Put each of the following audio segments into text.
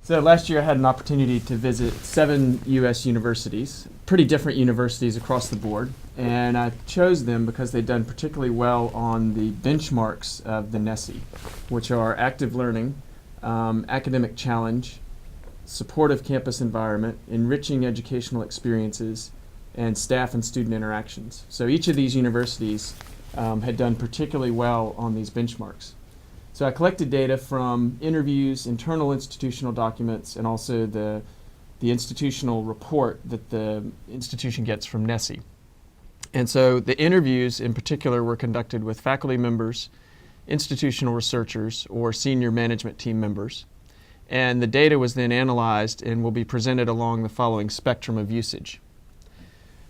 So last year I had an opportunity to visit 7 U.S. universities, pretty different universities across the board, and I chose them because they'd done particularly well on the benchmarks of the NSSE, which are active learning, academic challenge, supportive campus environment, enriching educational experiences, and staff and student interactions. So each of these universities had done particularly well on these benchmarks. So I collected data from interviews, internal institutional documents, and also the institutional report that the institution gets from NSSE. And so the interviews in particular were conducted with faculty members, institutional researchers, or senior management team members. And the data was then analyzed and will be presented along the following spectrum of usage.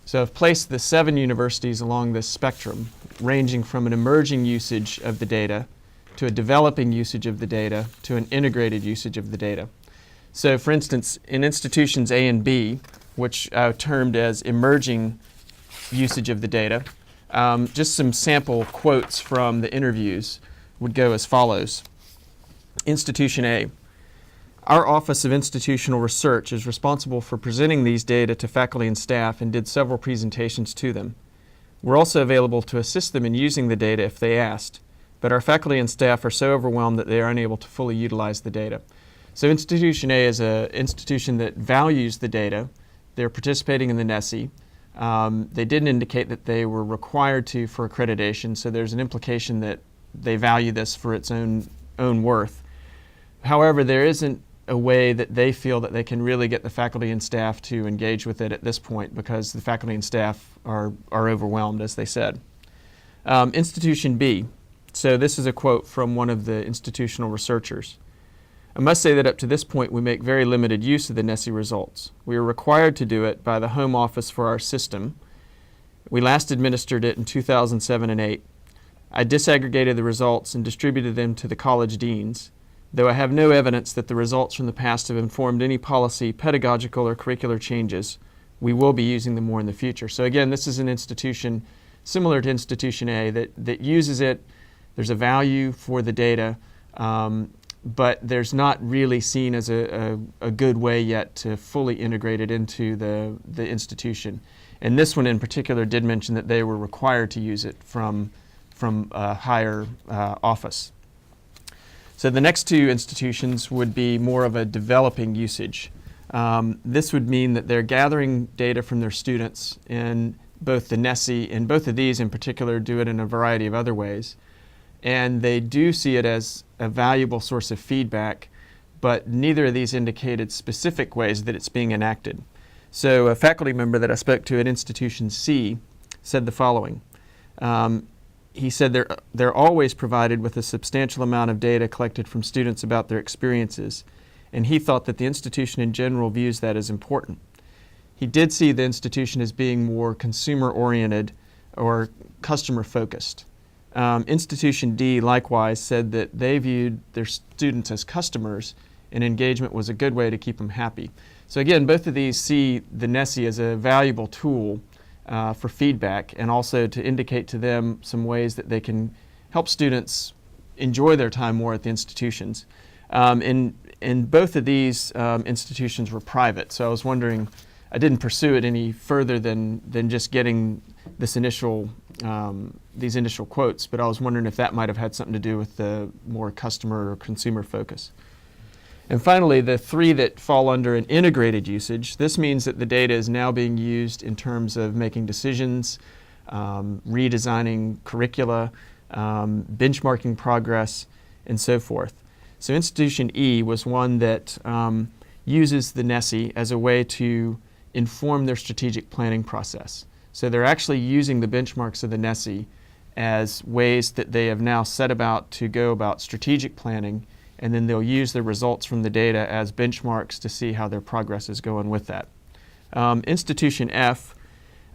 So I've placed the 7 universities along this spectrum, ranging from an emerging usage of the data to a developing usage of the data, to an integrated usage of the data. So for instance, in institutions A and B, which I termed as emerging usage of the data, just some sample quotes from the interviews would go as follows. Institution A: our Office of Institutional Research is responsible for presenting these data to faculty and staff and did several presentations to them. We're also available to assist them in using the data if they asked, but our faculty and staff are so overwhelmed that they are unable to fully utilize the data. So Institution A is an institution that values the data. They're participating in the NSSE. They didn't indicate that they were required to for accreditation, so there's an implication that they value this for its own worth. However, there isn't a way that they feel that they can really get the faculty and staff to engage with it at this point because the faculty and staff are overwhelmed, as they said. Institution B. So this is a quote from one of the institutional researchers. I must say that up to this point we make very limited use of the NSSE results. We are required to do it by the home office for our system. We last administered it in 2007 and 2008. I disaggregated the results and distributed them to the college deans, though I have no evidence that the results from the past have informed any policy, pedagogical, or curricular changes. We will be using them more in the future. So again, this is an institution similar to Institution A that uses it. There's a value for the data, but there's not really seen as a good way yet to fully integrate it into the institution. And this one in particular did mention that they were required to use it from a higher office. So the next 2 institutions would be more of a developing usage. This would mean that they're gathering data from their students in both the NSSE, and both of these in particular do it in a variety of other ways. And they do see it as a valuable source of feedback, but neither of these indicated specific ways that it's being enacted. So a faculty member that I spoke to at Institution C said the following. He said they're always provided with a substantial amount of data collected from students about their experiences, and he thought that the institution in general views that as important. He did see the institution as being more consumer-oriented or customer-focused. Institution D likewise said that they viewed their students as customers and engagement was a good way to keep them happy. So again, both of these see the NSSE as a valuable tool for feedback and also to indicate to them some ways that they can help students enjoy their time more at the institutions. And both of these institutions were private, so I was wondering, I didn't pursue it any further than just getting this these initial quotes, but I was wondering if that might have had something to do with the more customer or consumer focus. And finally, the 3 that fall under an integrated usage, this means that the data is now being used in terms of making decisions, redesigning curricula, benchmarking progress, and so forth. So Institution E was one that uses the NSSE as a way to inform their strategic planning process. So they're actually using the benchmarks of the NSSE as ways that they have now set about to go about strategic planning, and then they'll use the results from the data as benchmarks to see how their progress is going with that. Institution F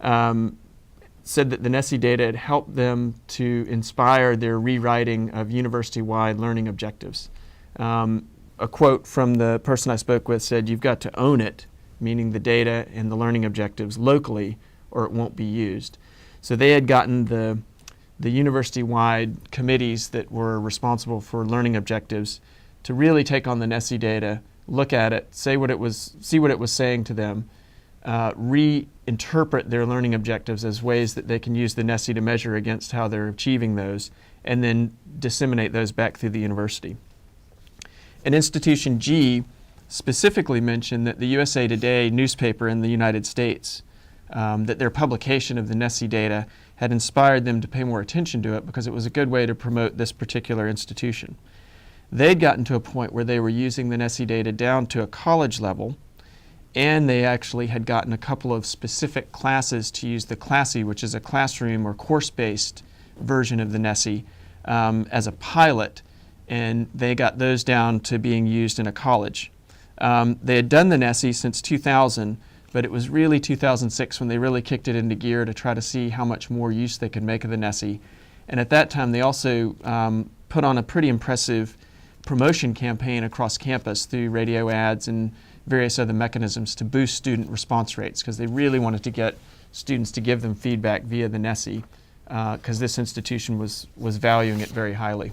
said that the NSSE data had helped them to inspire their rewriting of university-wide learning objectives. A quote from the person I spoke with said, "You've got to own it," meaning the data and the learning objectives locally, or it won't be used. So they had gotten the university-wide committees that were responsible for learning objectives to really take on the NSSE data look at it, see what it was saying to them, reinterpret their learning objectives as ways that they can use the NSSE to measure against how they're achieving those, and then disseminate those back through the university. And Institution G specifically mentioned that the USA Today newspaper in the United States, that their publication of the NSSE data had inspired them to pay more attention to it because it was a good way to promote this particular institution. They'd gotten to a point where they were using the NSSE data down to a college level, and they actually had gotten a couple of specific classes to use the CLASSE, which is a classroom or course-based version of the NSSE, as a pilot, and they got those down to being used in a college. They had done the NSSE since 2000, but it was really 2006 when they really kicked it into gear to try to see how much more use they could make of the NSSE. And at that time, they also put on a pretty impressive promotion campaign across campus through radio ads and various other mechanisms to boost student response rates, because they really wanted to get students to give them feedback via the NSSE, because this institution was valuing it very highly.